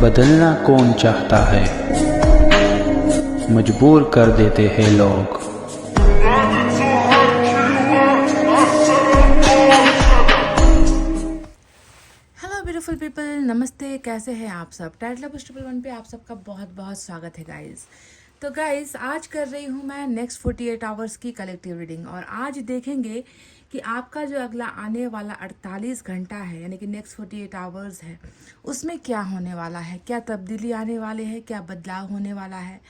बदलना कौन चाहता है, मजबूर कर देते हैं लोग। हेलो ब्यूटीफुल पीपल, नमस्ते। कैसे हैं आप सब? टाइटल ऑफ ट्रिपल वन पे आप सबका बहुत बहुत स्वागत है गाइस। तो गाइस, आज कर रही हूँ मैं नेक्स्ट 48 आवर्स की कलेक्टिव रीडिंग, और आज देखेंगे कि आपका जो अगला आने वाला 48 घंटा है, यानी कि नेक्स्ट 48 आवर्स है, उसमें क्या होने वाला है, क्या तब्दीली आने वाले हैं, क्या बदलाव होने वाला है,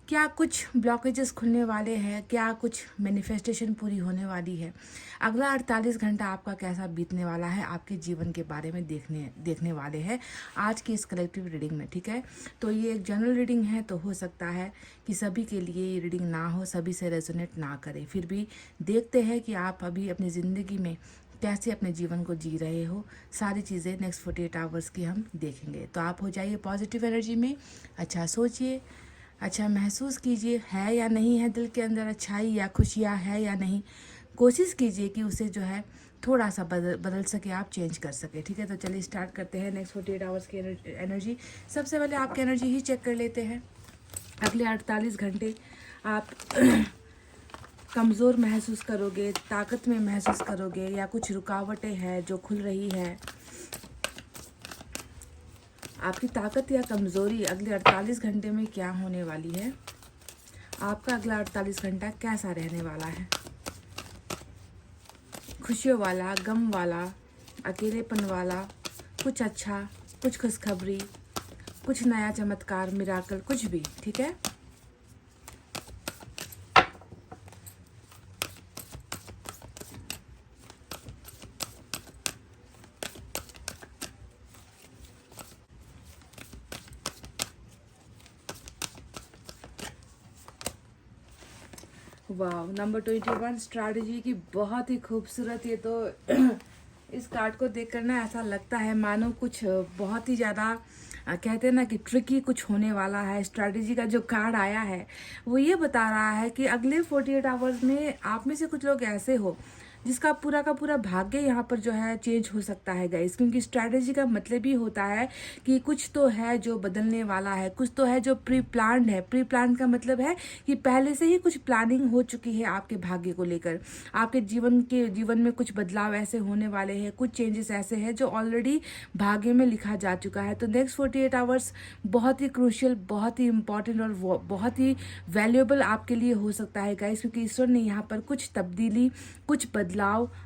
क्या कुछ ब्लॉकेजेस खुलने वाले हैं, क्या कुछ मैनिफेस्टेशन पूरी होने वाली है। अगला 48 घंटा आपका कैसा बीतने वाला है, आपके जीवन के बारे में देखने वाले हैं आज की इस कलेक्टिव रीडिंग में। ठीक है, तो ये एक जनरल रीडिंग है, तो हो सकता है कि सभी के लिए ये रीडिंग ना हो, सभी से रेजोनेट ना करे। फिर भी देखते हैं कि आप अभी अपनी ज़िंदगी में कैसे अपने जीवन को जी रहे हो। सारी चीज़ें नेक्स्ट 48 आवर्स की हम देखेंगे। तो आप हो जाइए पॉजिटिव एनर्जी में, अच्छा सोचिए, अच्छा महसूस कीजिए, है या नहीं है दिल के अंदर अच्छाई या खुशियाँ है या नहीं। कोशिश कीजिए कि उसे जो है थोड़ा सा बदल सके, आप चेंज कर सके। ठीक है, तो चलिए स्टार्ट करते हैं नेक्स्ट 48 आवर्स की एनर्जी। सबसे पहले आपकी एनर्जी ही चेक कर लेते हैं। अगले 48 घंटे आप कमज़ोर महसूस करोगे, ताकत में महसूस करोगे, या कुछ रुकावटें हैं जो खुल रही है। आपकी ताकत या कमज़ोरी अगले 48 घंटे में क्या होने वाली है, आपका अगला 48 घंटा कैसा रहने वाला है। खुशियों वाला, गम वाला, अकेलेपन वाला, कुछ अच्छा, कुछ खुशखबरी, कुछ नया चमत्कार, मिराकल, कुछ भी। ठीक है, वाह, नंबर 21 स्ट्रैटेजी की बहुत ही खूबसूरत। ये तो इस कार्ड को देखकर ना ऐसा लगता है मानो कुछ बहुत ही ज़्यादा कहते हैं ना कि ट्रिकी कुछ होने वाला है। स्ट्रैटेजी का जो कार्ड आया है वो ये बता रहा है कि अगले 48 आवर्स में आप में से कुछ लोग ऐसे हो जिसका पूरा का पूरा भाग्य यहाँ पर जो है चेंज हो सकता है गाइस। क्योंकि स्ट्रैटेजी का मतलब ही होता है कि कुछ तो है जो बदलने वाला है, कुछ तो है जो प्री प्लान्ड है। प्री प्लान का मतलब है कि पहले से ही कुछ प्लानिंग हो चुकी है आपके भाग्य को लेकर। आपके जीवन में कुछ बदलाव ऐसे होने वाले हैं, कुछ चेंजेस ऐसे हैं जो ऑलरेडी भाग्य में लिखा जा चुका है। तो नेक्स्ट 48 आवर्स बहुत ही क्रूशियल, बहुत ही इंपॉर्टेंट और बहुत ही वैल्यूएबल आपके लिए हो सकता है गाइस। क्योंकि ईश्वर ने यहाँ पर कुछ तब्दीली, कुछ बदलाव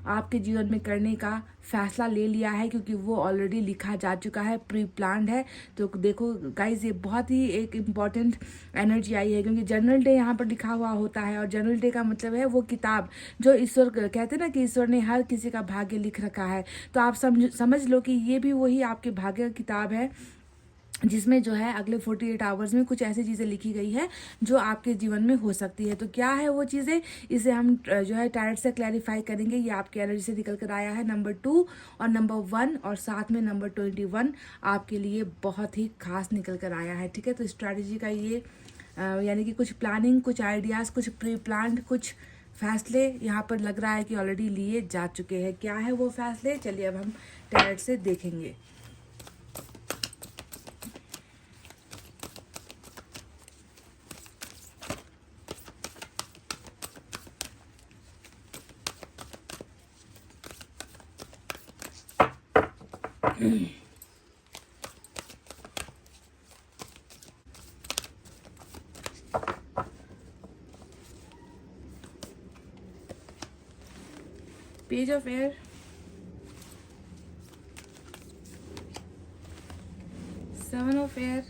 आपके जीवन में करने का फैसला ले लिया है, क्योंकि वो ऑलरेडी लिखा जा चुका है, प्री प्लान्ड है। तो देखो गाइज, ये बहुत ही एक इम्पॉर्टेंट एनर्जी आई है, क्योंकि जनरल डे यहाँ पर लिखा हुआ होता है। और जनरल डे का मतलब है वो किताब जो ईश्वर कहते हैं ना कि ईश्वर ने हर किसी का भाग्य लिख रखा है। तो आप समझ लो कि ये भी वही आपके भाग्य की किताब है, जिसमें जो है अगले 48 आवर्स में कुछ ऐसी चीज़ें लिखी गई है जो आपके जीवन में हो सकती है। तो क्या है वो चीज़ें, इसे हम जो है टायरेट से क्लैरिफाई करेंगे। ये आपकी एनर्जी से निकल कर आया है नंबर 2 और नंबर 1, और साथ में नंबर 21 आपके लिए बहुत ही खास निकल कर आया है। ठीक है, तो स्ट्रैटेजी का ये यानी कि कुछ प्लानिंग, कुछ आइडियाज़, कुछ प्री प्लान्ड, कुछ फैसले यहाँ पर लग रहा है कि ऑलरेडी लिए जा चुके हैं। क्या है वो फैसले, चलिए अब हम टायरेट से देखेंगे। Page of air, seven of air,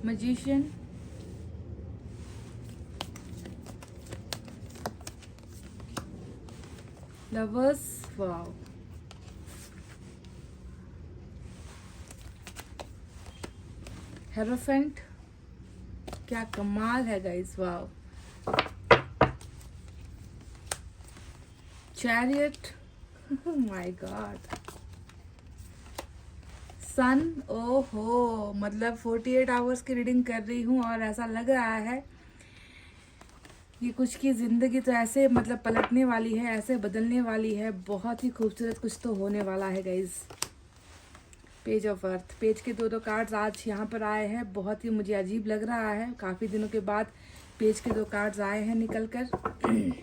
magician, lovers, wow, hierophant, क्या कमाल है guys, wow, chariot, my god, sun. ओहो, मतलब 48 आवर्स की रीडिंग कर रही हूँ और ऐसा लग रहा है ये कुछ की ज़िंदगी तो ऐसे मतलब पलटने वाली है, ऐसे बदलने वाली है, बहुत ही खूबसूरत कुछ तो होने वाला है guys. Page of earth, page के दो कार्ड्स आज यहाँ पर आए हैं, बहुत ही मुझे अजीब लग रहा है, काफ़ी दिनों के बाद पेज के दो कार्ड्स आए हैं निकल कर।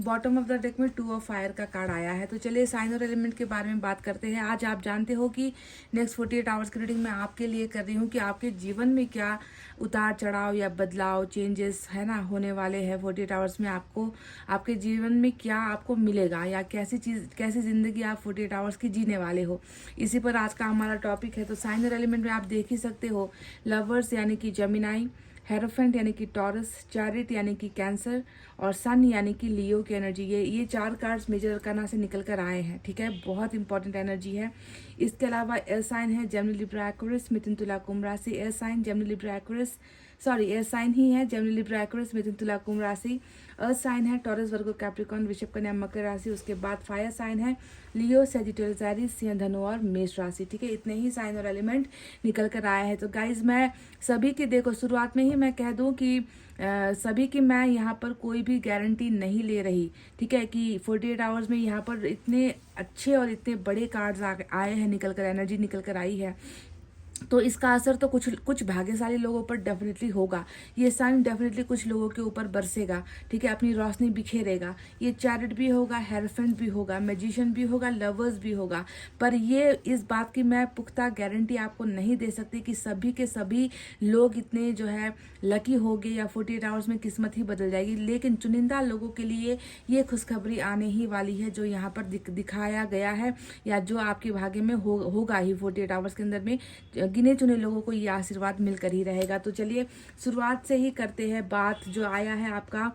बॉटम ऑफ द डेक में 2 ऑफ फायर का कार्ड आया है। तो चलिए साइन और एलिमेंट के बारे में बात करते हैं। आज आप जानते हो कि नेक्स्ट 48 आवर्स की रीडिंग मैं आपके लिए कर रही हूँ कि आपके जीवन में क्या उतार चढ़ाव या बदलाव, चेंजेस है ना होने वाले हैं 48 आवर्स में। आपको आपके जीवन में क्या आपको मिलेगा या कैसी ज़िंदगी आप 48 आवर्स की जीने वाले हो, इसी पर आज का हमारा टॉपिक है। तो साइन और एलिमेंट में आप देख ही सकते हो, लवर्स यानी कि जेमिनाई, हेरोफेंट यानी कि टॉरस, चैरिट यानी कि कैंसर और सन यानी कि लियो की एनर्जी। ये 4 कार्ड्स मेजर अरकाना से निकल कर आए हैं, ठीक है, बहुत इंपॉर्टेंट एनर्जी है। इसके अलावा एयर साइन है जेमिनी लिब्रा एक्वेरियस, मिथुन तुला कुंभ राशि। Air sign Gemini Libra Aquarius, sorry air sign ही है जेमिनी लिब्रा एक्वेरियस, मिथुन तुला कुंभ राशि। अर्थ साइन है टॉरस, वर्गो, कैप्रिकॉर्न, वृषभ, कन्या, मकर राशि। उसके बाद फायर साइन है लियो, सैजिटेरियस, एरीज, सिंह, धनु और मेष राशि, ठीक है। इतने ही साइन और एलिमेंट निकल कर आए हैं। तो गाइज मैं सभी की, देखो शुरुआत में ही मैं कह दूं कि सभी की मैं यहाँ पर कोई भी गारंटी नहीं ले रही, ठीक है, कि 48 आवर्स में यहाँ पर इतने अच्छे और इतने बड़े कार्ड्स आए हैं निकल कर, एनर्जी निकल कर आई है, तो इसका असर तो कुछ भाग्यशाली लोगों पर डेफिनेटली होगा। ये साइन डेफिनेटली कुछ लोगों के ऊपर बरसेगा, ठीक है, अपनी रोशनी बिखेरेगा। ये चैरिट भी होगा, हेरोफेंट भी होगा, मैजिशियन भी होगा, लवर्स भी होगा। पर ये इस बात की मैं पुख्ता गारंटी आपको नहीं दे सकती कि सभी के सभी लोग इतने जो है लकी होंगे या 48 आवर्स में किस्मत ही बदल जाएगी। लेकिन चुनिंदा लोगों के लिए ये खुशखबरी आने ही वाली है, जो यहाँ पर दिखाया गया है या जो आपके भाग्य में होगा ही 48 आवर्स के अंदर में। गिने चुने लोगों को ये आशीर्वाद मिलकर ही रहेगा। तो चलिए शुरुआत से ही करते हैं बात। जो आया है आपका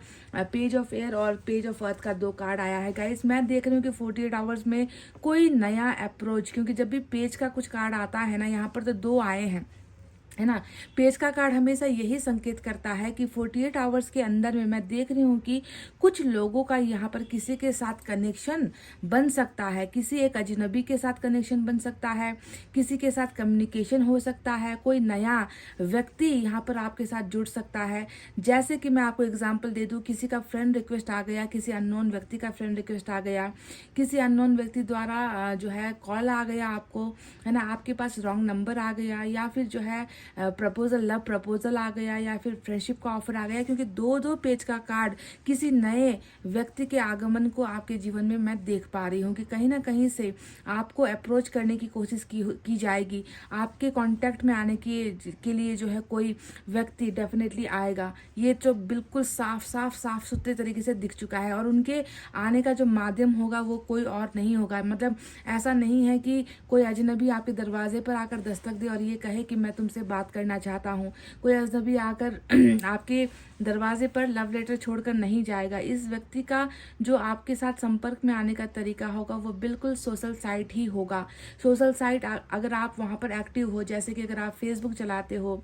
पेज ऑफ एयर और पेज ऑफ अर्थ का 2 कार्ड आया है गाइस। मैं देख रही हूँ कि 48 आवर्स में कोई नया अप्रोच, क्योंकि जब भी पेज का कुछ कार्ड आता है ना, यहाँ पर तो 2 आए हैं, है ना। पेज का कार्ड हमेशा यही संकेत करता है कि 48 आवर्स के अंदर में मैं देख रही हूँ कि कुछ लोगों का यहाँ पर किसी के साथ कनेक्शन बन सकता है, किसी एक अजनबी के साथ कनेक्शन बन सकता है, किसी के साथ कम्युनिकेशन हो सकता है, कोई नया व्यक्ति यहाँ पर आपके साथ जुड़ सकता है। जैसे कि मैं आपको एग्जाम्पल दे दूँ, किसी का फ्रेंड रिक्वेस्ट आ गया, किसी अननोन व्यक्ति का फ्रेंड रिक्वेस्ट आ गया, किसी अननोन व्यक्ति द्वारा जो है कॉल आ गया आपको, है ना, आपके पास रॉन्ग नंबर आ गया, या फिर जो है प्रपोजल, लव प्रपोजल आ गया, या फिर फ्रेंडशिप का ऑफर आ गया। क्योंकि 2 पेज का कार्ड किसी नए व्यक्ति के आगमन को आपके जीवन में मैं देख पा रही हूँ कि कहीं ना कहीं से आपको अप्रोच करने की कोशिश की जाएगी। आपके कांटेक्ट में आने के लिए जो है कोई व्यक्ति डेफिनेटली आएगा। ये तो बिल्कुल साफ सुथरे तरीके से दिख चुका है। और उनके आने का जो माध्यम होगा वो कोई और नहीं होगा। मतलब ऐसा नहीं है कि कोई अजनबी आपके दरवाजे पर आकर दस्तक दे और ये कहे कि मैं तुमसे बात करना चाहता हूँ। कोई अजनबी आकर आपके दरवाजे पर लव लेटर छोड़कर नहीं जाएगा। इस व्यक्ति का जो आपके साथ संपर्क में आने का तरीका होगा वो बिल्कुल सोशल साइट ही होगा। सोशल साइट अगर आप वहाँ पर एक्टिव हो, जैसे कि अगर आप फेसबुक चलाते हो,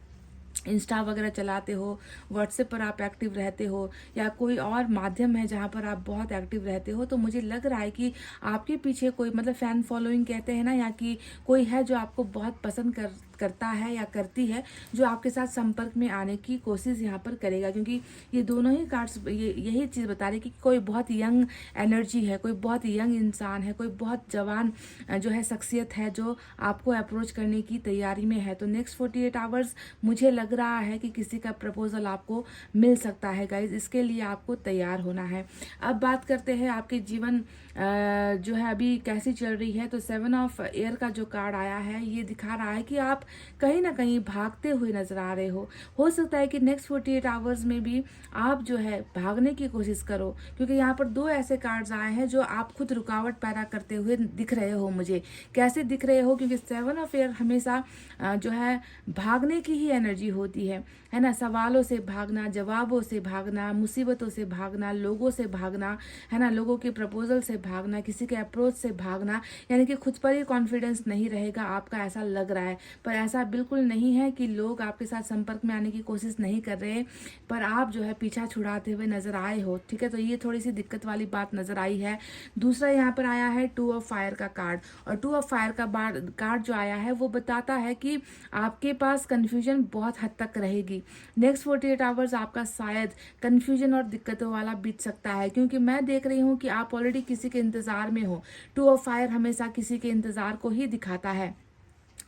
इंस्टा वगैरह चलाते हो, व्हाट्सएप पर आप एक्टिव रहते हो, या कोई और माध्यम है जहाँ पर आप बहुत एक्टिव रहते हो, तो मुझे लग रहा है कि आपके पीछे कोई, मतलब फैन फॉलोइंग कहते हैं ना, या कि कोई है जो आपको बहुत पसंद करता है या करती है, जो आपके साथ संपर्क में आने की कोशिश यहाँ पर करेगा। क्योंकि ये दोनों ही कार्ड्स यही चीज़ बता रही कि कोई बहुत यंग एनर्जी है, कोई बहुत यंग इंसान है, कोई बहुत जवान जो है शख्सियत है जो आपको अप्रोच करने की तैयारी में है। तो नेक्स्ट 48 आवर्स मुझे लग रहा है कि किसी का प्रपोजल आपको मिल सकता है गाइज। इसके लिए आपको तैयार होना है। अब बात करते हैं आपके जीवन जो है अभी कैसी चल रही है। तो 7 ऑफ एयर का जो कार्ड आया है ये दिखा रहा है कि आप कहीं ना कहीं भागते हुए नजर आ रहे हो सकता है कि नेक्स्ट 48 आवर्स में भी आप जो है भागने की कोशिश करो, क्योंकि यहाँ पर 2 ऐसे कार्ड्स आए हैं जो आप खुद रुकावट पैदा करते हुए दिख रहे हो मुझे। कैसे दिख रहे हो? क्योंकि 7 ऑफ एयर हमेशा जो है भागने की ही एनर्जी होती है ना। सवालों से भागना, जवाबों से भागना, मुसीबतों से भागना, लोगों से भागना, है ना, लोगों के प्रपोजल से भागना, किसी के अप्रोच से भागना, यानी कि खुद पर ही कॉन्फिडेंस नहीं रहेगा आपका, ऐसा लग रहा है। पर पर ऐसा बिल्कुल नहीं है कि लोग आपके साथ संपर्क में आने की कोशिश नहीं कर रहे हैं, पर आप जो है पीछा छुड़ाते हुए नजर आए हो। ठीक है, तो ये थोड़ी सी दिक्कत वाली बात नजर आई है। दूसरा यहाँ पर आया है 2 ऑफ फायर का कार्ड, और 2 ऑफ फायर का कार्ड जो आया है वो बताता है कि आपके पास कंफ्यूजन बहुत हद तक रहेगी। नेक्स्ट 48 आवर्स आपका शायद कंफ्यूजन और दिक्कतों वाला बीत सकता है, क्योंकि मैं देख रही हूँ कि आप ऑलरेडी किसी के इंतजार में हो। 2 ऑफ फायर हमेशा किसी के इंतजार को ही दिखाता है।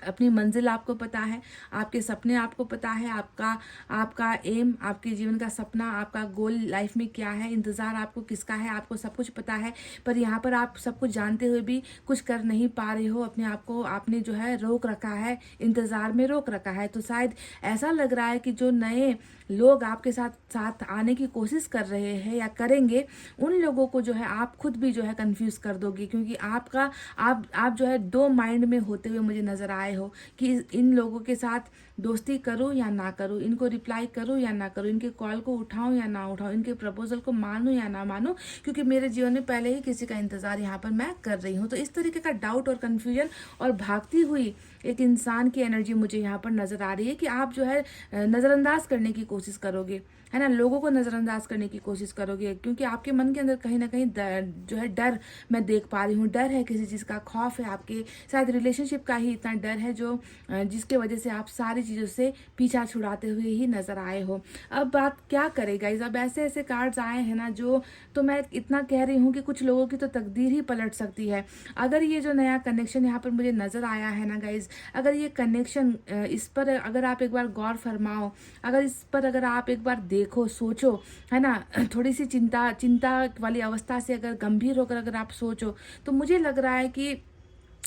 अपनी मंजिल आपको पता है, आपके सपने आपको पता है, आपका एम, आपके जीवन का सपना, आपका गोल लाइफ में क्या है, इंतज़ार आपको किसका है, आपको सब कुछ पता है। पर यहाँ पर आप सब कुछ जानते हुए भी कुछ कर नहीं पा रहे हो, अपने आप को आपने जो है रोक रखा है, इंतज़ार में रोक रखा है। तो शायद ऐसा लग रहा है कि जो नए लोग आपके साथ आने की कोशिश कर रहे हैं या करेंगे, उन लोगों को जो है आप खुद भी जो है कंफ्यूज कर दोगे, क्योंकि आप जो है 2 माइंड में होते हुए मुझे नजर आए हो कि इन लोगों के साथ दोस्ती करूं या ना करूं, इनको रिप्लाई करूं या ना करूं, इनके कॉल को उठाऊं या ना उठाऊं, इनके प्रपोजल को मानूं या ना मानूं, क्योंकि मेरे जीवन में पहले ही किसी का इंतजार यहाँ पर मैं कर रही हूँ। तो इस तरीके का डाउट और कन्फ्यूजन और भागती हुई एक इंसान की एनर्जी मुझे यहाँ पर नजर आ रही है कि आप जो है नजरअंदाज करने की कोशिश करोगे, है ना, लोगों को नजरअंदाज करने की कोशिश करोगे, क्योंकि आपके मन के अंदर कहीं ना कहीं जो है डर मैं देख पा रही हूँ। डर है, किसी चीज़ का खौफ है, आपके शायद रिलेशनशिप का ही इतना डर है जो जिसके वजह से आप सारी चीज़ों से पीछा छुड़ाते हुए ही नजर आए हो। अब बात क्या करे गाइज, अब ऐसे ऐसे कार्ड्स आए हैं ना, जो तो मैं इतना कह रही हूँ कि कुछ लोगों की तो तकदीर ही पलट सकती है। अगर ये जो नया कनेक्शन यहाँ पर मुझे नजर आया है ना गाइज, अगर ये कनेक्शन, इस पर अगर आप एक बार गौर फरमाओ, अगर इस पर अगर आप एक बार देखो, सोचो, है ना, थोड़ी सी चिंता वाली अवस्था से अगर गंभीर होकर अगर आप सोचो, तो मुझे लग रहा है कि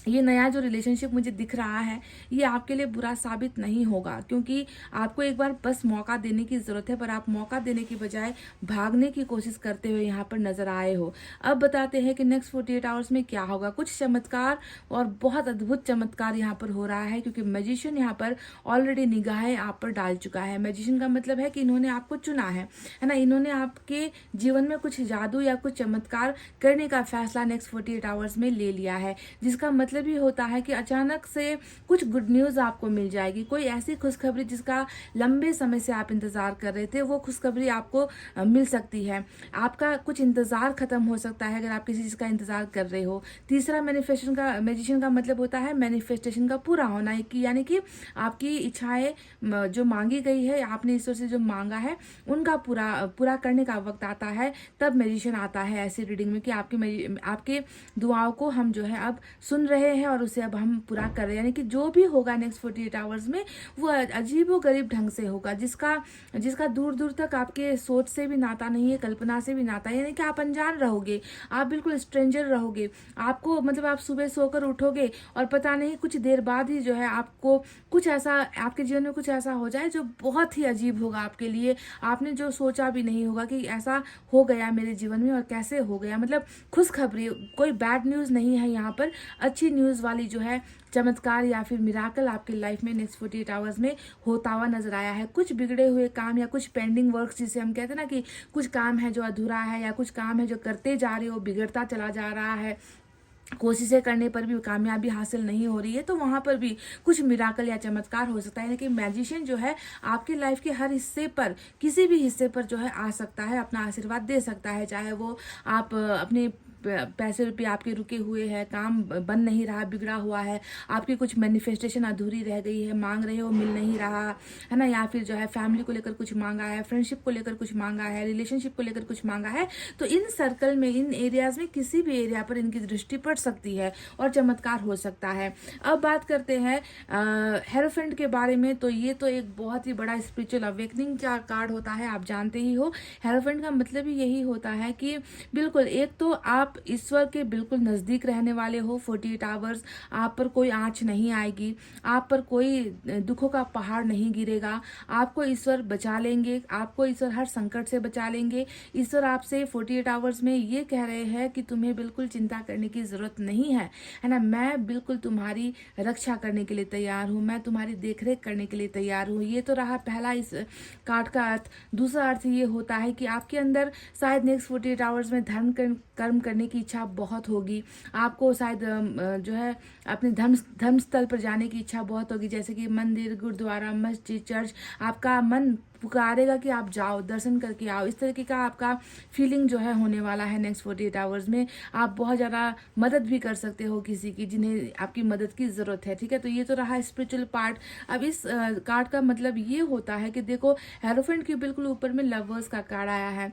ये नया जो रिलेशनशिप मुझे दिख रहा है ये आपके लिए बुरा साबित नहीं होगा, क्योंकि आपको एक बार बस मौका देने की ज़रूरत है, पर आप मौका देने की बजाय भागने की कोशिश करते हुए यहाँ पर नज़र आए हो। अब बताते हैं कि नेक्स्ट 48 आवर्स में क्या होगा। कुछ चमत्कार और बहुत अद्भुत चमत्कार यहाँ पर हो रहा है, क्योंकि मैजिशियन यहाँ पर ऑलरेडी निगाहें आप पर डाल चुका है। मैजिशियन का मतलब है कि इन्होंने आपको चुना है ना, इन्होंने आपके जीवन में कुछ जादू या कुछ चमत्कार करने का फैसला नेक्स्ट 48 आवर्स में ले लिया है, जिसका मतलब भी होता है कि अचानक से कुछ गुड न्यूज आपको मिल जाएगी। कोई ऐसी खुशखबरी जिसका लंबे समय से आप इंतजार कर रहे थे, वो खुशखबरी आपको मिल सकती है। आपका कुछ इंतजार खत्म हो सकता है अगर आप किसी चीज का इंतजार कर रहे हो। तीसरा मैजिशियन का मतलब होता है मैनिफेस्टेशन का पूरा होना, कि यानी कि आपकी इच्छाएं जो मांगी गई है, आपने ईश्वर से जो मांगा है, उनका पूरा करने का वक्त आता है, तब मैजिशियन आता है ऐसी रीडिंग में कि आपके दुआओं को हम जो है अब सुन रहे हैं और उसे अब हम पूरा कर रहे हैं। यानी कि जो भी होगा नेक्स्ट 48 आवर्स में वो अजीबो गरीब ढंग से होगा, जिसका दूर दूर तक आपके सोच से भी नाता नहीं है, कल्पना से भी नाता है। यानी कि आप अनजान रहोगे, आप बिल्कुल स्ट्रेंजर रहोगे। आपको मतलब आप सुबह सोकर उठोगे और पता नहीं कुछ देर बाद ही जो है आपको कुछ ऐसा, आपके जीवन में कुछ ऐसा हो जाए जो बहुत ही अजीब होगा आपके लिए। आपने जो सोचा भी नहीं होगा कि ऐसा हो गया मेरे जीवन में, और कैसे हो गया। मतलब खुशखबरी, कोई बैड न्यूज़ नहीं है यहाँ पर, अच्छी न्यूज़ वाली जो है चमत्कार या फिर मिराकल आपकी लाइफ में नेक्स्ट 48 आवर्स में होता हुआ नजर आया है। कुछ बिगड़े हुए काम या कुछ पेंडिंग वर्क्स, जिसे हम कहते हैं ना कि कुछ काम है जो अधूरा है, या कुछ काम है जो करते जा रहे हो बिगड़ता चला जा रहा है, कोशिशें करने पर भी कामयाबी हासिल नहीं हो रही है, तो वहां पर भी कुछ मिराकल या चमत्कार हो सकता है। कि मैजिशियन जो है आपकी लाइफ के हर हिस्से पर, किसी भी हिस्से पर जो है आ सकता है, अपना आशीर्वाद दे सकता है। चाहे वो आप अपने पैसे रुपये आपके रुके हुए हैं, काम बन नहीं रहा, बिगड़ा हुआ है, आपकी कुछ मैनिफेस्टेशन अधूरी रह गई है, मांग रहे हो मिल नहीं रहा है ना, या फिर जो है फैमिली को लेकर कुछ मांगा है, फ्रेंडशिप को लेकर कुछ मांगा है, रिलेशनशिप को लेकर कुछ मांगा है, तो इन सर्कल में, इन एरियाज में, किसी भी एरिया पर इनकी दृष्टि पड़ सकती है और चमत्कार हो सकता है। अब बात करते हैं हेरोफेंट के बारे में। तो ये तो एक बहुत ही बड़ा स्पिरिचुअल अवेकनिंग का कार्ड होता है, आप जानते ही हो। हेरोफेंट का मतलब ही यही होता है कि बिल्कुल एक तो आप ईश्वर के बिल्कुल नजदीक रहने वाले हो। 48 आवर्स आप पर कोई आंच नहीं आएगी, आप पर कोई दुखों का पहाड़ नहीं गिरेगा, आपको ईश्वर बचा लेंगे, आपको ईश्वर हर संकट से बचा लेंगे। ईश्वर आपसे 48 आवर्स में ये कह रहे हैं कि तुम्हें बिल्कुल चिंता करने की जरूरत नहीं है ना, मैं बिल्कुल तुम्हारी रक्षा करने के लिए तैयार हूँ, मैं तुम्हारी देखरेख करने के लिए तैयार हूँ। ये तो रहा पहला इस कार्ड का अर्थ। दूसरा अर्थ ये होता है कि आपके अंदर शायद नेक्स्ट 48 आवर्स में कर्म करने करने की इच्छा बहुत होगी। आपको शायद जो है अपने धर्म स्थल पर जाने की इच्छा बहुत होगी, जैसे कि मंदिर, गुरुद्वारा, मस्जिद, चर्च। आपका मन पुकारेगा कि आप जाओ, दर्शन करके आओ। इस तरीके का आपका फीलिंग जो है होने वाला है नेक्स्ट 48 आवर्स में। आप बहुत ज़्यादा मदद भी कर सकते हो किसी की, जिन्हें आपकी मदद की ज़रूरत है। ठीक है, तो ये तो रहा स्पिरिचुअल पार्ट। अब इस कार्ड का मतलब ये होता है कि देखो, हेरोफेंट के बिल्कुल ऊपर में लवर्स का कार्ड आया है।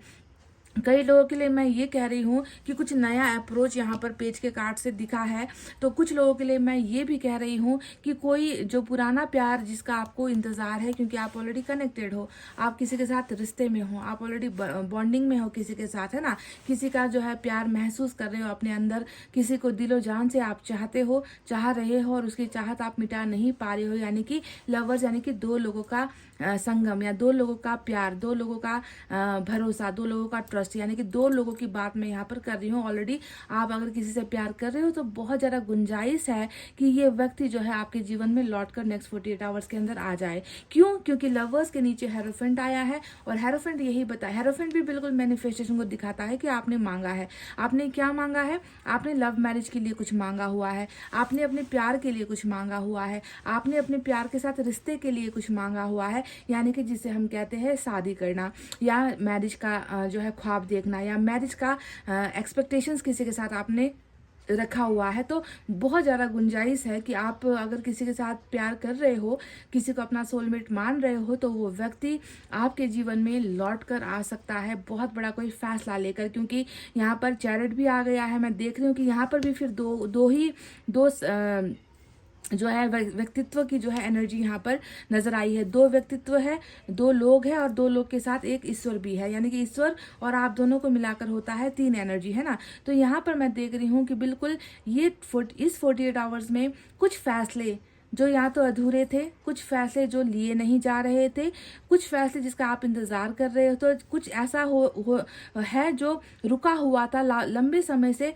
कई लोगों के लिए मैं ये कह रही हूँ कि कुछ नया अप्रोच यहाँ पर पेज के कार्ड से दिखा है। तो कुछ लोगों के लिए मैं ये भी कह रही हूँ कि कोई जो पुराना प्यार जिसका आपको इंतज़ार है, क्योंकि आप ऑलरेडी कनेक्टेड हो, आप किसी के साथ रिश्ते में हो, आप ऑलरेडी बॉन्डिंग में हो किसी के साथ, है ना। किसी का जो है प्यार महसूस कर रहे हो अपने अंदर, किसी को दिलो जान से आप चाहते हो, चाह रहे हो, और उसकी चाहत आप मिटा नहीं पा रहे हो। यानी कि लवर्स, यानी कि दो लोगों का संगम, या दो लोगों का प्यार, दो लोगों का भरोसा, दो लोगों का ट्रस्ट, यानी कि दो लोगों की बात मैं यहाँ पर कर रही हूँ। ऑलरेडी आप अगर किसी से प्यार कर रहे हो तो बहुत ज़्यादा गुंजाइश है कि ये व्यक्ति जो है आपके जीवन में लौट कर नेक्स्ट 48 आवर्स के अंदर आ जाए। क्यों? क्योंकि लवर्स के नीचे हेरोफेंट आया है, और हेरोफेंट यही बताया, हेरोफेंट भी बिल्कुल मैनिफेस्टेशन को दिखाता है कि आपने मांगा है। आपने क्या मांगा है? आपने लव मैरिज के लिए कुछ मांगा हुआ है, आपने अपने प्यार के लिए कुछ मांगा हुआ है, आपने अपने प्यार के साथ रिश्ते के लिए कुछ मांगा हुआ है, यानी कि जिसे हम कहते हैं शादी करना, या मैरिज का जो है ख्वाब देखना, या मैरिज का एक्सपेक्टेशंस किसी के साथ आपने रखा हुआ है। तो बहुत ज़्यादा गुंजाइश है कि आप अगर किसी के साथ प्यार कर रहे हो, किसी को अपना सोलमेट मान रहे हो, तो वो व्यक्ति आपके जीवन में लौट कर आ सकता है बहुत बड़ा कोई फैसला लेकर। क्योंकि यहाँ पर चैरिट भी आ गया है। मैं देख रही हूँ कि यहाँ पर भी फिर दो जो है व्यक्तित्व की जो है एनर्जी यहाँ पर नजर आई है। दो व्यक्तित्व है, दो लोग है, और दो लोग के साथ एक ईश्वर भी है, यानी कि ईश्वर और आप दोनों को मिलाकर होता है 3 एनर्जी, है ना। तो यहाँ पर मैं देख रही हूँ कि बिल्कुल ये इस 48 आवर्स में कुछ फैसले जो या तो अधूरे थे, कुछ फैसले जो लिए नहीं जा रहे थे, कुछ फैसले जिसका आप इंतज़ार कर रहे हो, तो कुछ ऐसा हो है जो रुका हुआ था, लंबे समय से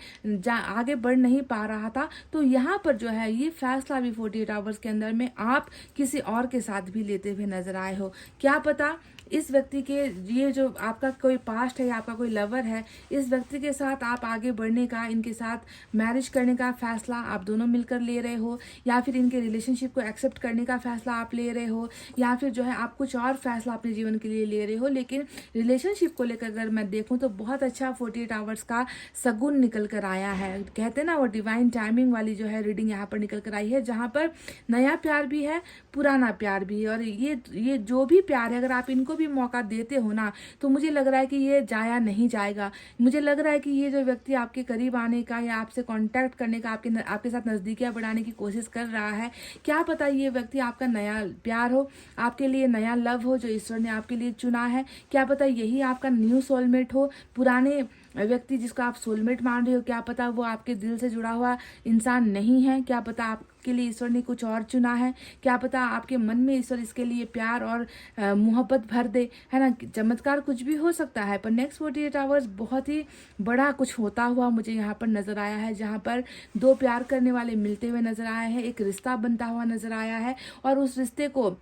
आगे बढ़ नहीं पा रहा था। तो यहाँ पर जो है ये फैसला भी 48 आवर्स के अंदर में आप किसी और के साथ भी लेते हुए नजर आए हो। क्या पता इस व्यक्ति के, ये जो आपका कोई पास्ट है या आपका कोई लवर है, इस व्यक्ति के साथ आप आगे बढ़ने का, इनके साथ मैरिज करने का फैसला आप दोनों मिलकर ले रहे हो, या फिर इनके रिलेशनशिप को एक्सेप्ट करने का फैसला आप ले रहे हो, या फिर जो है आप कुछ और फैसला अपने जीवन के लिए ले रहे हो। लेकिन रिलेशनशिप को लेकर अगर मैं देखूं तो बहुत अच्छा 48 आवर्स का सगुन निकल कर आया है। कहते हैं ना, वो डिवाइन टाइमिंग वाली जो है रीडिंग यहाँ पर निकल कर आई है, जहाँ पर नया प्यार भी है, पुराना प्यार भी है। और ये जो भी प्यार है, अगर आप इनको भी मौका देते हो ना, तो मुझे लग रहा है कि ये जाया नहीं जाएगा। मुझे लग रहा है कि ये जो व्यक्ति आपके करीब आने का या आपसे कांटेक्ट करने का, आपके साथ नज़दीकियां बढ़ाने की कोशिश कर रहा है। क्या पता ये व्यक्ति आपका नया प्यार हो, आपके लिए नया लव हो जो ईश्वर ने आपके लिए चुना है। क्या पता यही आपका न्यू सोलमेट हो। पुराने व्यक्ति जिसको आप सोलमेट मान रहे हो, क्या पता वो आपके दिल से जुड़ा हुआ इंसान नहीं है। क्या पता आपके लिए ईश्वर ने कुछ और चुना है। क्या पता आपके मन में ईश्वर इसके लिए प्यार और मोहब्बत भर दे, है ना। चमत्कार कुछ भी हो सकता है। पर नेक्स्ट 48 आवर्स बहुत ही बड़ा कुछ होता हुआ मुझे यहाँ पर नजर आया है, जहाँ पर दो प्यार करने वाले मिलते हुए नजर आए हैं, एक रिश्ता बनता हुआ नजर आया है, और उस रिश्ते को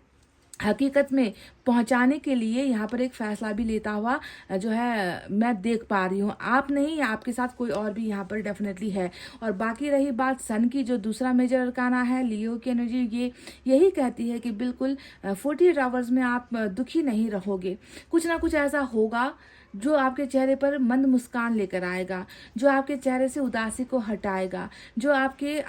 हकीकत में पहुंचाने के लिए यहाँ पर एक फैसला भी लेता हुआ जो है मैं देख पा रही हूँ। आप नहीं, आपके साथ कोई और भी यहाँ पर डेफिनेटली है। और बाकी रही बात सन की, जो दूसरा मेजर अरकाना है, लियो की एनर्जी, ये यही कहती है कि बिल्कुल 48 आवर्स में आप दुखी नहीं रहोगे। कुछ ना कुछ ऐसा होगा जो आपके चेहरे पर मंद मुस्कान लेकर आएगा, जो आपके चेहरे से उदासी को हटाएगा, जो आपके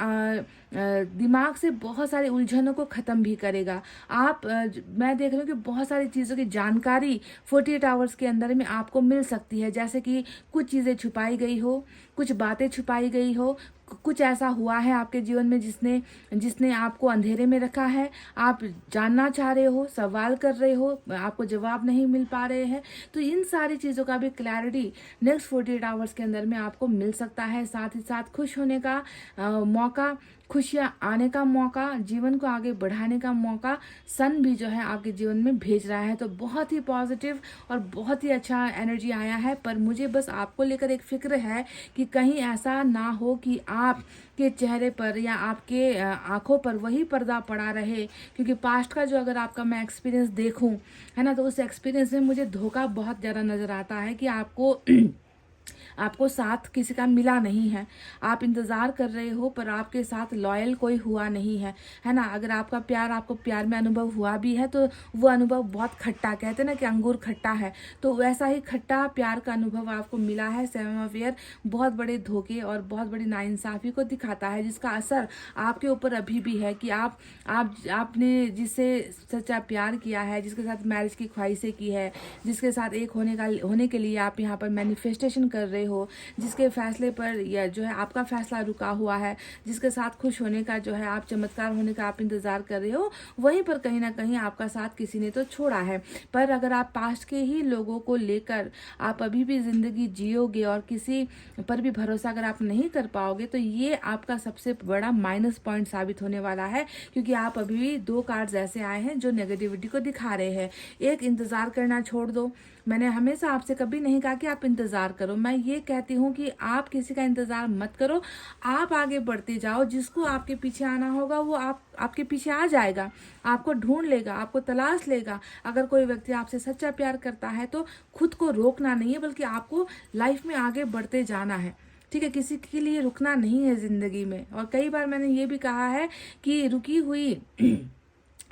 दिमाग से बहुत सारी उलझनों को ख़त्म भी करेगा। मैं देख रही हूँ कि बहुत सारी चीज़ों की जानकारी 48 आवर्स के अंदर में आपको मिल सकती है। जैसे कि कुछ चीज़ें छुपाई गई हो, कुछ बातें छुपाई गई हो, कुछ ऐसा हुआ है आपके जीवन में जिसने आपको अंधेरे में रखा है। आप जानना चाह रहे हो, सवाल कर रहे हो, आपको जवाब नहीं मिल पा रहे हैं। तो इन सारी चीज़ों का भी क्लैरिटी नेक्स्ट 48 आवर्स के अंदर में आपको मिल सकता है। साथ ही साथ खुश होने का मौका, खुशियाँ आने का मौका, जीवन को आगे बढ़ाने का मौका सन भी जो है आपके जीवन में भेज रहा है। तो बहुत ही पॉजिटिव और बहुत ही अच्छा एनर्जी आया है। पर मुझे बस आपको लेकर एक फिक्र है कि कहीं ऐसा ना हो कि आपके चेहरे पर या आपके आंखों पर वही पर्दा पड़ा रहे। क्योंकि पास्ट का जो अगर आपका मैं एक्सपीरियंस देखूं, है ना, तो उस एक्सपीरियंस में मुझे धोखा बहुत ज़्यादा नज़र आता है कि आपको आपको साथ किसी का मिला नहीं है, आप इंतज़ार कर रहे हो पर आपके साथ लॉयल कोई हुआ नहीं है ना। अगर आपका प्यार, आपको प्यार में अनुभव हुआ भी है तो वो अनुभव बहुत खट्टा, कहते हैं ना कि अंगूर खट्टा है, तो वैसा ही खट्टा प्यार का अनुभव आपको मिला है। 7 ऑफ एयर बहुत बड़े धोखे और बहुत बड़ी नाइंसाफ़ी को दिखाता है, जिसका असर आपके ऊपर अभी भी है कि आपने जिससे सच्चा प्यार किया है, जिसके साथ मैरिज की ख्वाहिशें की है, जिसके साथ एक होने के लिए आप यहाँ पर मैनिफेस्टेशन कर रहे हो, जिसके फैसले पर या जो है आपका फैसला रुका हुआ है, जिसके साथ खुश होने का जो है आप चमत्कार होने का आप इंतज़ार कर रहे हो, वहीं पर कहीं ना कहीं आपका साथ किसी ने तो छोड़ा है। पर अगर आप पास्ट के ही लोगों को लेकर आप अभी भी ज़िंदगी जियोगे और किसी पर भी भरोसा अगर आप नहीं कर पाओगे तो ये आपका सबसे बड़ा माइनस पॉइंट साबित होने वाला है, क्योंकि आप अभी भी 2 कार्ड्स ऐसे आए हैं जो नेगेटिविटी को दिखा रहे हैं। एक, इंतज़ार करना छोड़ दो। मैंने हमेशा आपसे कभी नहीं कहा कि आप इंतज़ार करो, मैं ये कहती हूँ कि आप किसी का इंतज़ार मत करो, आप आगे बढ़ते जाओ। जिसको आपके पीछे आना होगा वो आपके पीछे आ जाएगा, आपको ढूंढ लेगा, आपको तलाश लेगा। अगर कोई व्यक्ति आपसे सच्चा प्यार करता है तो खुद को रोकना नहीं है, बल्कि आपको लाइफ में आगे बढ़ते जाना है, ठीक है। किसी के लिए रुकना नहीं है ज़िंदगी में। और कई बार मैंने ये भी कहा है कि रुकी हुई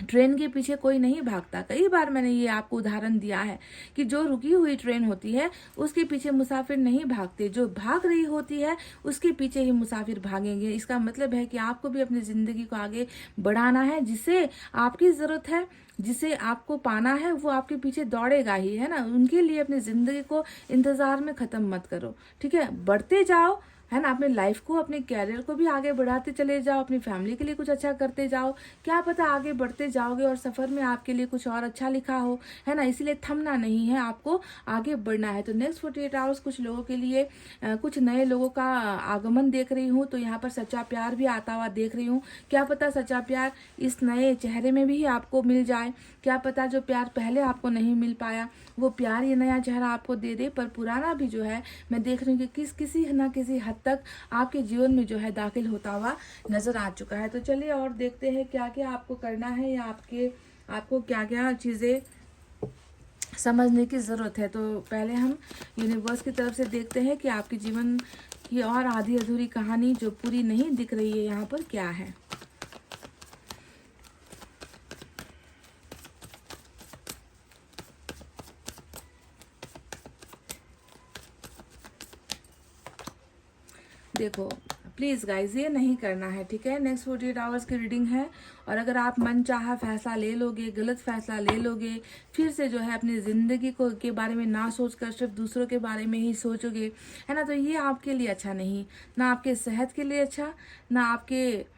ट्रेन के पीछे कोई नहीं भागता। कई बार मैंने ये आपको उदाहरण दिया है कि जो रुकी हुई ट्रेन होती है उसके पीछे मुसाफिर नहीं भागते, जो भाग रही होती है उसके पीछे ही मुसाफिर भागेंगे। इसका मतलब है कि आपको भी अपनी ज़िंदगी को आगे बढ़ाना है। जिसे आपकी ज़रूरत है, जिसे आपको पाना है, वो आपके पीछे दौड़ेगा ही, है ना। उनके लिए अपनी ज़िंदगी को इंतज़ार में ख़त्म मत करो, ठीक है। बढ़ते जाओ, है ना। अपने लाइफ को, अपने कैरियर को भी आगे बढ़ाते चले जाओ, अपनी फैमिली के लिए कुछ अच्छा करते जाओ। क्या पता आगे बढ़ते जाओगे और सफ़र में आपके लिए कुछ और अच्छा लिखा हो, है ना। इसीलिए थमना नहीं है, आपको आगे बढ़ना है। तो नेक्स्ट 48 आवर्स कुछ लोगों के लिए कुछ नए लोगों का आगमन देख रही हूँ। तो यहाँ पर सच्चा प्यार भी आता हुआ देख रही हूँ। क्या पता सच्चा प्यार इस नए चेहरे में भी आपको मिल जाए। क्या पता जो प्यार पहले आपको नहीं मिल पाया वो प्यार ये नया चेहरा आपको दे दे। पर पुराना भी जो है मैं देख रही हूँ कि किसी न किसी हद तक आपके जीवन में जो है दाखिल होता हुआ नजर आ चुका है। तो चलिए और देखते हैं क्या क्या आपको करना है, या आपको क्या क्या चीज़ें समझने की ज़रूरत है। तो पहले हम यूनिवर्स की तरफ से देखते हैं कि आपके जीवन की और आधी अधूरी कहानी जो पूरी नहीं दिख रही है यहाँ पर क्या है। देखो प्लीज़ गाइज ये नहीं करना है, ठीक है। नेक्स्ट 48 आवर्स की रीडिंग है, और अगर आप मन चाहा फैसला ले लोगे, गलत फैसला ले लोगे, फिर से जो है अपनी ज़िंदगी को के बारे में ना सोचकर सिर्फ दूसरों के बारे में ही सोचोगे, है ना, तो ये आपके लिए अच्छा नहीं, ना आपके सेहत के लिए अच्छा, ना आपके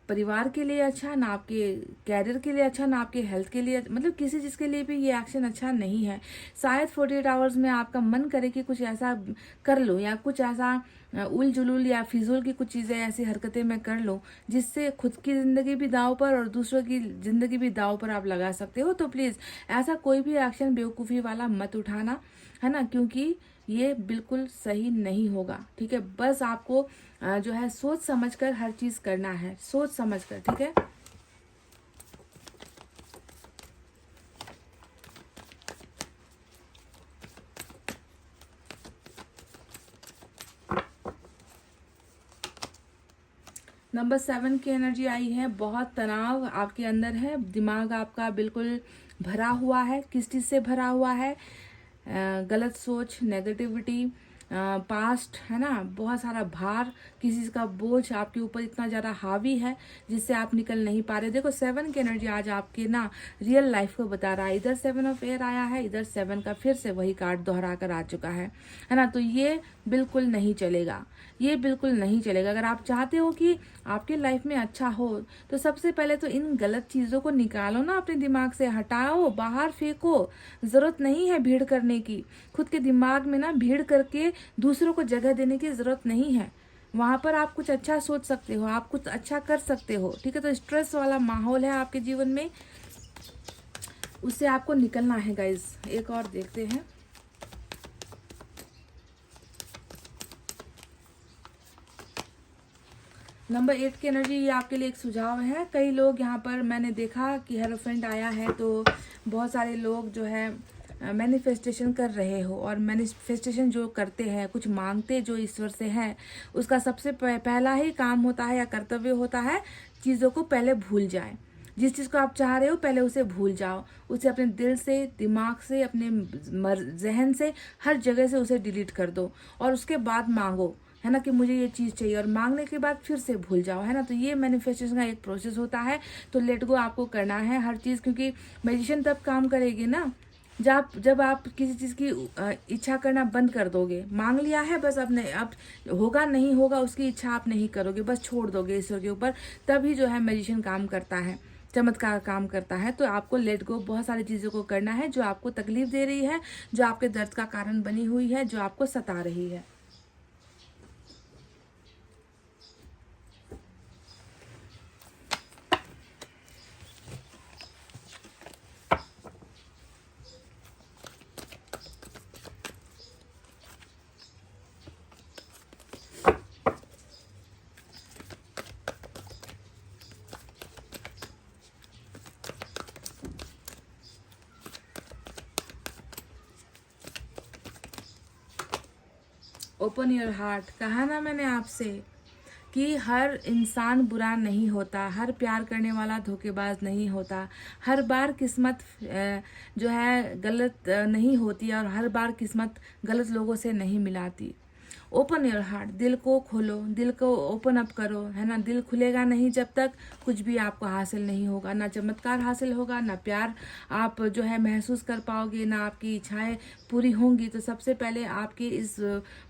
परिवार के लिए अच्छा, ना आपके कैरियर के लिए अच्छा, ना आपके हेल्थ के लिए, मतलब किसी चीज़ के लिए भी ये एक्शन अच्छा नहीं है। शायद 48 आवर्स में आपका मन करे कि कुछ ऐसा कर लो, या कुछ ऐसा उल जुलूल या फिजूल की कुछ चीज़ें, ऐसी हरकतें मैं कर लो जिससे खुद की ज़िंदगी भी दाव पर और दूसरों की ज़िंदगी भी दाव पर आप लगा सकते हो। तो प्लीज़ ऐसा कोई भी एक्शन बेवकूफ़ी वाला मत उठाना, है ना, क्योंकि ये बिल्कुल सही नहीं होगा, ठीक है। बस आपको जो है सोच समझकर हर चीज़ करना है, सोच समझकर, ठीक है। नंबर 7 की एनर्जी आई है। बहुत तनाव आपके अंदर है, दिमाग आपका बिल्कुल भरा हुआ है। किस चीज़ से भरा हुआ है? गलत सोच, नेगेटिविटी, पास्ट, है ना, बहुत सारा भार, किसी चीज़ का बोझ आपके ऊपर इतना ज़्यादा हावी है जिससे आप निकल नहीं पा रहे। देखो 7 की एनर्जी आज आपके ना रियल लाइफ को बता रहा है। इधर 7 ऑफ एयर आया है, इधर 7 का फिर से वही कार्ड दोहरा कर आ चुका है ना। तो ये बिल्कुल नहीं चलेगा, ये बिल्कुल नहीं चलेगा। अगर आप चाहते हो कि आपके लाइफ में अच्छा हो तो सबसे पहले तो इन गलत चीज़ों को निकालो ना, अपने दिमाग से हटाओ, बाहर फेंको। ज़रूरत नहीं है भीड़ करने की, खुद के दिमाग में ना भीड़ करके दूसरों को जगह देने की ज़रूरत नहीं है। वहाँ पर आप कुछ अच्छा सोच सकते हो, आप कुछ अच्छा कर सकते हो, ठीक है। तो स्ट्रेस वाला माहौल है आपके जीवन में, उससे आपको निकलना है गाइज। एक और देखते हैं। नंबर 8 की एनर्जी, ये आपके लिए एक सुझाव है। कई लोग यहाँ पर मैंने देखा कि हेरोफेंट आया है, तो बहुत सारे लोग जो है मैनिफेस्टेशन कर रहे हो, और मैनिफेस्टेशन जो करते हैं, कुछ मांगते जो ईश्वर से है, उसका सबसे पहला ही काम होता है या कर्तव्य होता है, चीज़ों को पहले भूल जाए। जिस चीज़ को आप चाह रहे हो पहले उसे भूल जाओ, उसे अपने दिल से, दिमाग से, अपने जहन से, हर जगह से उसे डिलीट कर दो, और उसके बाद मांगो, है ना, कि मुझे ये चीज़ चाहिए, और मांगने के बाद फिर से भूल जाओ, है ना। तो ये मैनिफेस्टेशन का एक प्रोसेस होता है। तो लेट गो आपको करना है हर चीज़, क्योंकि मैजिशियन तब काम करेगी ना जब आप किसी चीज़ की इच्छा करना बंद कर दोगे। मांग लिया है बस, अब होगा नहीं होगा उसकी इच्छा आप नहीं करोगे, बस छोड़ दोगे ईश्वर के ऊपर, तभी जो है मैजिशियन काम करता है, चमत्कार काम करता है। तो आपको लेट गो बहुत सारी चीज़ों को करना है जो आपको तकलीफ दे रही है, जो आपके दर्द का कारण बनी हुई है, जो आपको सता रही है। Open your heart. कहा ना मैंने आपसे कि हर इंसान बुरा नहीं होता, हर प्यार करने वाला धोखेबाज नहीं होता, हर बार किस्मत जो है गलत नहीं होती, और हर बार किस्मत गलत लोगों से नहीं मिलाती। ओपन योर हार्ट, दिल को खोलो, दिल को ओपन अप करो, है ना। दिल खुलेगा नहीं जब तक कुछ भी आपको हासिल नहीं होगा, ना चमत्कार हासिल होगा, ना प्यार आप जो है महसूस कर पाओगे, ना आपकी इच्छाएं पूरी होंगी। तो सबसे पहले आपके इस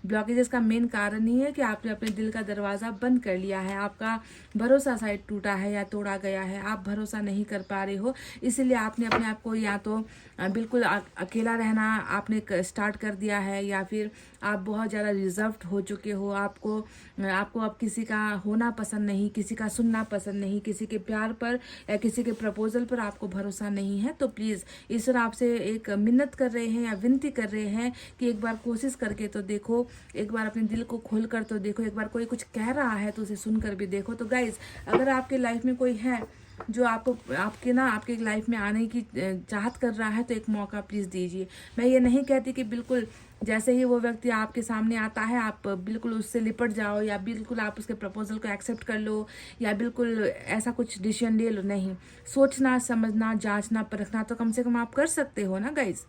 ब्लॉकेजेस का मेन कारण ही है कि आपने अपने दिल का दरवाज़ा बंद कर लिया है, आपका भरोसा शायद टूटा है या तोड़ा गया है, आप भरोसा नहीं कर पा रहे हो, इसीलिए आपने अपने आप को या तो बिल्कुल अकेला रहना आपने स्टार्ट कर दिया है, या फिर आप बहुत ज़्यादा रिजर्व्ड हो चुके हो। आपको अब किसी का होना पसंद नहीं, किसी का सुनना पसंद नहीं, किसी के प्यार पर या किसी के प्रपोजल पर आपको भरोसा नहीं है। तो प्लीज़ ईश्वर आपसे एक मिन्नत कर रहे हैं या विनती कर रहे हैं कि एक बार कोशिश करके तो देखो, एक बार अपने दिल को खोल कर तो देखो, एक बार कोई कुछ कह रहा है तो उसे सुनकर भी देखो। तो गाइज, अगर आपके लाइफ में कोई है जो आपके लाइफ में आने की चाहत कर रहा है, तो एक मौका प्लीज़ दीजिए। मैं ये नहीं कहती कि बिल्कुल जैसे ही वो व्यक्ति आपके सामने आता है आप बिल्कुल उससे लिपट जाओ, या बिल्कुल आप उसके प्रपोजल को एक्सेप्ट कर लो, या बिल्कुल ऐसा कुछ डिसीजन ले लो। नहीं, सोचना, समझना, जांचना, परखना तो कम से कम आप कर सकते हो ना गाइज,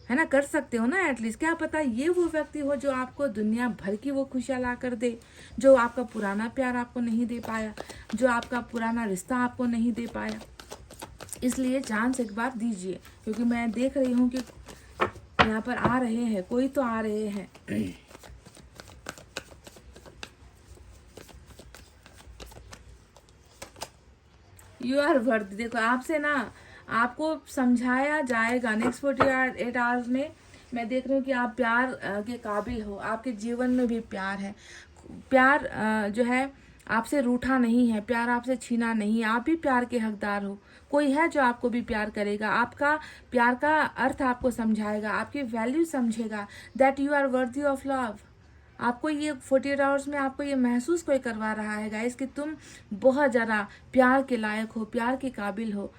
है ना, कर सकते हो ना एटलीस्ट। क्या पता ये वो व्यक्ति हो जो आपको दुनिया भर की वो खुशियाँ ला कर दे, जो आपका पुराना प्यार आपको नहीं दे पाया, जो आपका पुराना रिश्ता आपको नहीं दे पाया। इसलिए चांस एक बार दीजिए, क्योंकि मैं देख रही हूँ कि यहाँ पर आ रहे हैं, कोई तो आ रहे हैं। You are worth. देखो, आपसे ना आपको समझाया जाएगा नेक्स्ट 48 आवर्स में। मैं देख रही हूँ कि आप प्यार के काबिल हो, आपके जीवन में भी प्यार है। प्यार जो है आपसे रूठा नहीं है, प्यार आपसे छीना नहीं है, आप भी प्यार के हकदार हो। कोई है जो आपको भी प्यार करेगा, आपका प्यार का अर्थ आपको समझाएगा, आपकी वैल्यू समझेगा, that you are worthy of love. आपको ये 48 आवर्स में आपको ये महसूस कोई करवा रहा है गाइस कि तुम बहुत ज़्यादा प्यार के लायक हो, प्यार के काबिल हो।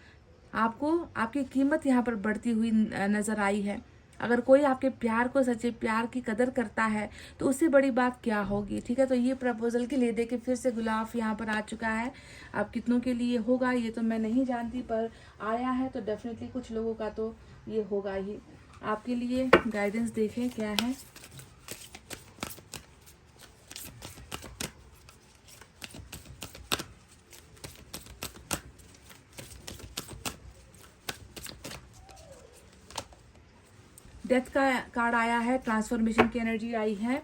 आपको आपकी कीमत यहाँ पर बढ़ती हुई नज़र आई है। अगर कोई आपके प्यार को, सच्चे प्यार की कदर करता है, तो उससे बड़ी बात क्या होगी। ठीक है, तो ये प्रपोजल के लिए देखिए फिर से गुलाब यहाँ पर आ चुका है। अब कितनों के लिए होगा ये तो मैं नहीं जानती, पर आया है तो डेफिनेटली कुछ लोगों का तो ये होगा ही। आपके लिए गाइडेंस देखें क्या है। डेथ का कार्ड आया है, ट्रांसफॉर्मेशन की एनर्जी आई है।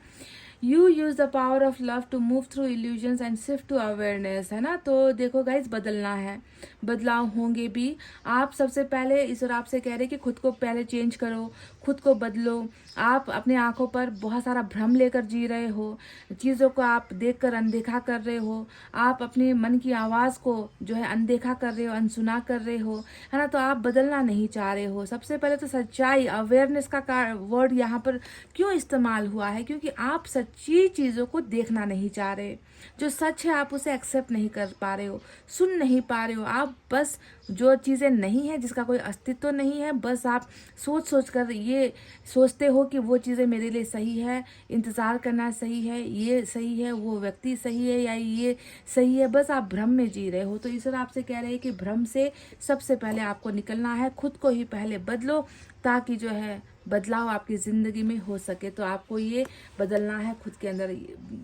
You use the power of love to move through illusions and shift to awareness, है ना। तो देखो गाइज, बदलना है, बदलाव होंगे भी। आप सबसे पहले ईश्वर आपसे कह रहे कि खुद को पहले चेंज करो, खुद को बदलो। आप अपने आंखों पर बहुत सारा भ्रम लेकर जी रहे हो, चीज़ों को आप देखकर अनदेखा कर रहे हो, आप अपने मन की आवाज़ को जो है अनदेखा कर रहे हो, अनसुना कर रहे हो, है ना। तो आप बदलना नहीं चाह रहे हो। सबसे पहले तो सच्चाई, अवेयरनेस का वर्ड यहाँ पर क्यों इस्तेमाल हुआ है, क्योंकि आप सच्ची चीज़ों को देखना नहीं चाह रहे, जो सच है आप उसे एक्सेप्ट नहीं कर पा रहे हो, सुन नहीं पा रहे हो। आप बस जो चीज़ें नहीं है, जिसका कोई अस्तित्व नहीं है, बस आप सोच सोच कर ये सोचते हो कि वो चीज़ें मेरे लिए सही है, इंतज़ार करना सही है, ये सही है, वो व्यक्ति सही है, या ये सही है। बस आप भ्रम में जी रहे हो। तो ईश्वर आपसे कह रहे हैं कि भ्रम से सबसे पहले आपको निकलना है, खुद को ही पहले बदलो, ताकि जो है बदलाव आपकी ज़िंदगी में हो सके। तो आपको ये बदलना है खुद के अंदर।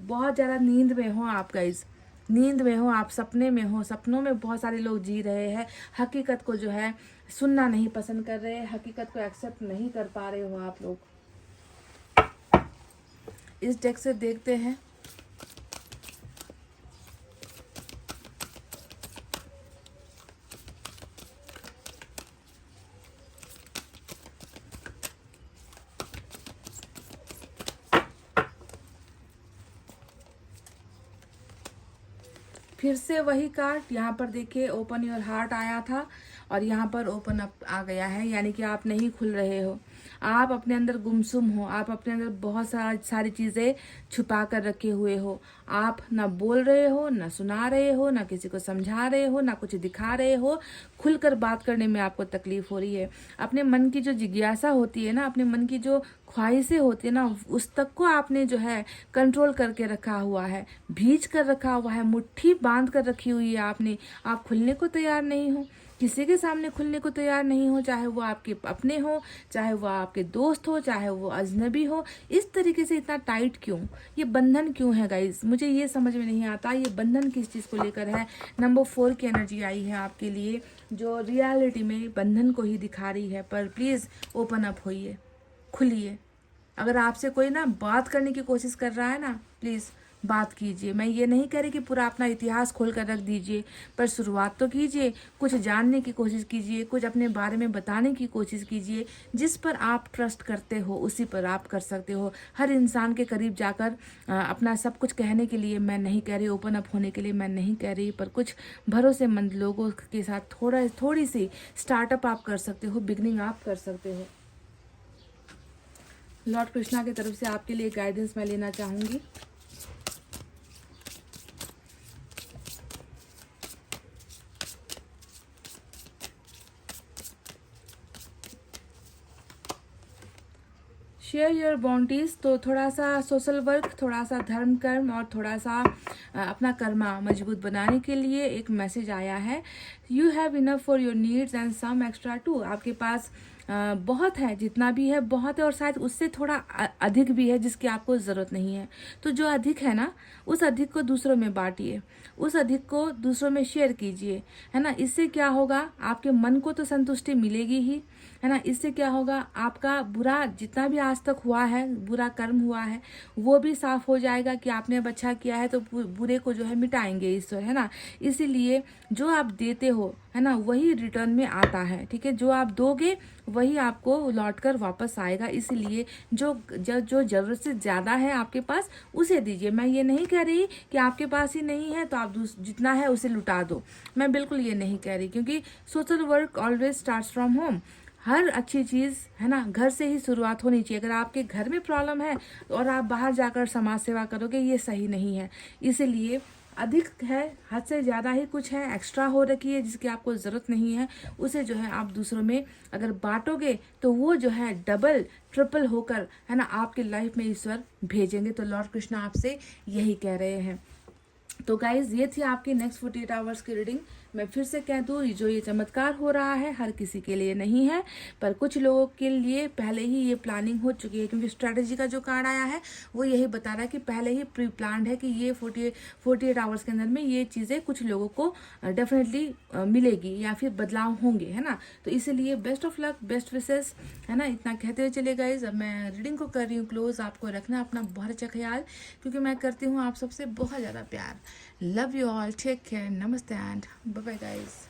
बहुत ज़्यादा नींद में हो आप गाइस, नींद में हो आप, सपने में हो, सपनों में बहुत सारे लोग जी रहे हैं, हकीकत को जो है सुनना नहीं पसंद कर रहे हैं, हकीकत को एक्सेप्ट नहीं कर पा रहे हो आप लोग। इस डेक से देखते हैं फिर से वही कार्ड। यहाँ पर देखिए ओपन योर हार्ट आया था और यहाँ पर ओपन अप आ गया है, यानी कि आप नहीं खुल रहे हो, आप अपने अंदर गुमसुम हो, आप अपने अंदर बहुत सारी चीज़ें छुपा कर रखे हुए हो। आप ना बोल रहे हो, ना सुना रहे हो, ना किसी को समझा रहे हो, ना कुछ दिखा रहे हो। खुलकर बात करने में आपको तकलीफ हो रही है। अपने मन की जो जिज्ञासा होती है ना, अपने मन की जो ख्वाहिशें होती है ना, उस तक को आपने जो है कंट्रोल करके रखा हुआ है, भींच कर रखा हुआ है, मुट्ठी बांध कर रखी हुई है आपने। आप खुलने को तैयार नहीं हो, किसी के सामने खुलने को तैयार नहीं हो, चाहे वो आपके अपने हो, चाहे वो आपके दोस्त हो, चाहे वो अजनबी हो। इस तरीके से इतना टाइट क्यों, ये बंधन क्यों है गाइज, मुझे ये समझ में नहीं आता। ये बंधन किस चीज़ को लेकर है। नंबर 4 की एनर्जी आई है आपके लिए, जो रियलिटी में बंधन को ही दिखा रही है। पर प्लीज़ ओपन अप होइए, खुलिए। अगर आपसे कोई ना बात करने की कोशिश कर रहा है ना, प्लीज़ बात कीजिए। मैं ये नहीं कह रही कि पूरा अपना इतिहास खोल कर रख दीजिए, पर शुरुआत तो कीजिए, कुछ जानने की कोशिश कीजिए, कुछ अपने बारे में बताने की कोशिश कीजिए। जिस पर आप ट्रस्ट करते हो उसी पर आप कर सकते हो। हर इंसान के करीब जाकर अपना सब कुछ कहने के लिए मैं नहीं कह रही, ओपन अप होने के लिए मैं नहीं कह रही, पर कुछ भरोसेमंद लोगों के साथ थोड़ी सी स्टार्टअप आप कर सकते हो, बिगनिंग आप कर सकते हो। लॉर्ड कृष्णा की तरफ से आपके लिए गाइडेंस मैं लेना चाहूँगी। Share your boundaries. तो थोड़ा सा सोशल वर्क, थोड़ा सा धर्म कर्म और थोड़ा सा अपना कर्मा मजबूत बनाने के लिए एक मैसेज आया है। You have enough for your needs and some extra too. आपके पास बहुत है, जितना भी है बहुत है, और शायद उससे थोड़ा अधिक भी है जिसकी आपको ज़रूरत नहीं है। तो जो अधिक है ना, उस अधिक को दूसरों में बांटिए, उस अधिक को दूसरों में शेयर कीजिए, है ना। इससे क्या होगा, आपके मन को तो संतुष्टि मिलेगी ही, है ना। इससे क्या होगा, आपका बुरा जितना भी आज तक हुआ है, बुरा कर्म हुआ है, वो भी साफ हो जाएगा कि आपने अब अच्छा किया है, तो बुरे को जो है मिटाएंगे ईश्वर, है ना। इसीलिए जो आप देते हो, है ना, वही रिटर्न में आता है, ठीक है। जो आप दोगे वही आपको लौट कर वापस आएगा। इसीलिए जो ज़रूरत से ज़्यादा है आपके पास, उसे दीजिए। मैं ये नहीं कह रही कि आपके पास ही नहीं है तो आप जितना है उसे लुटा दो, मैं बिल्कुल ये नहीं कह रही, क्योंकि social work always starts from home. हर अच्छी चीज़, है ना, घर से ही शुरुआत होनी चाहिए। अगर आपके घर में प्रॉब्लम है और आप बाहर जाकर समाज सेवा करोगे, ये सही नहीं है। इसीलिए अधिक है, हद से ज़्यादा ही कुछ है, एक्स्ट्रा हो रखी है जिसकी आपको ज़रूरत नहीं है, उसे जो है आप दूसरों में अगर बांटोगे तो वो जो है डबल ट्रिपल होकर, है ना, आपकी लाइफ में ईश्वर भेजेंगे। तो लॉर्ड कृष्ण आपसे यही कह रहे हैं। तो गाइज, ये थी आपकी नेक्स्ट 48 आवर्स की रीडिंग। मैं फिर से कह दूँ, जो ये चमत्कार हो रहा है हर किसी के लिए नहीं है, पर कुछ लोगों के लिए पहले ही ये प्लानिंग हो चुकी है, क्योंकि स्ट्रेटजी का जो कार्ड आया है वो यही बता रहा है कि पहले ही प्री प्लान्ड है कि ये 48 आवर्स के अंदर में ये चीज़ें कुछ लोगों को डेफिनेटली मिलेगी या फिर बदलाव होंगे, है ना। तो इसीलिए best of luck, best wishes, है ना। इतना कहते हुए चले गाइज, अब मैं रीडिंग को कर रही हूँ क्लोज। आपको रखना अपना बहुत अच्छा ख्याल, क्योंकि मैं करती हूँ आप सबसे बहुत ज़्यादा प्यार। Love you all, take care, नमस्ते एंड बाय बाय गाइज।